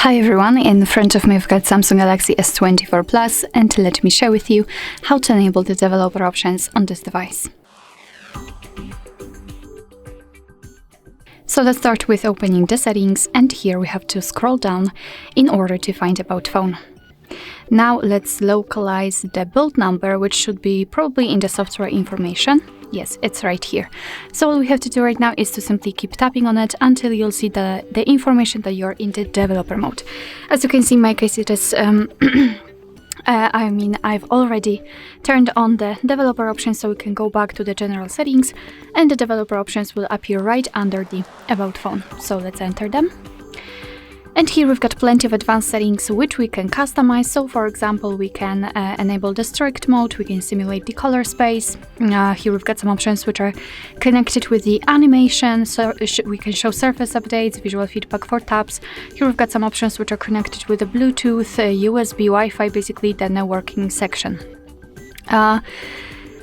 Hi everyone, in front of me I've got Samsung Galaxy S24 Plus, and let me share with you how to enable the developer options on this device. So let's start with opening the settings, and here we have to scroll down in order to find About Phone. Now let's localize the build number, which should be probably in the software information. Yes, it's right here. So all we have to do right now is to simply keep tapping on it until you'll see the information that you're in the developer mode. As you can see, in my case it is I've already turned on the developer options, so we can go back to the general settings and the developer options will appear right under the About Phone. So let's enter them. And here we've got plenty of advanced settings which we can customize. So for example, we can enable the strict mode, we can simulate the color space. Here we've got some options which are connected with the animation, so we can show surface updates, visual feedback for tabs. Here we've got some options which are connected with the Bluetooth, USB, Wi-Fi, basically the networking section.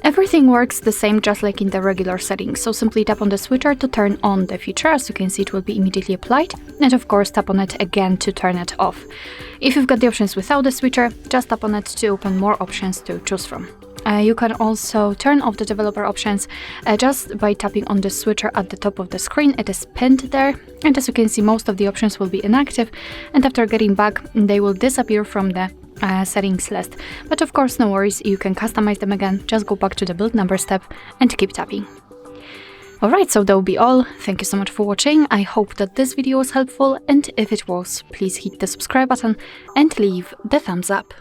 Everything works the same, just like in the regular settings, so simply tap on the switcher to turn on the feature. As you can see, it will be immediately applied, and of course tap on it again to turn it off. If you've got the options without the switcher, just tap on it to open more options to choose from. You can also turn off the developer options just by tapping on the switcher at the top of the screen. It is pinned there, and as you can see, most of the options will be inactive, and after getting back, they will disappear from the settings list. But of course, no worries, you can customize them again. Just go back to the build number step and keep tapping. Alright, so that will be all. Thank you so much for watching. I hope that this video was helpful, and if it was, please hit the subscribe button and leave the thumbs up.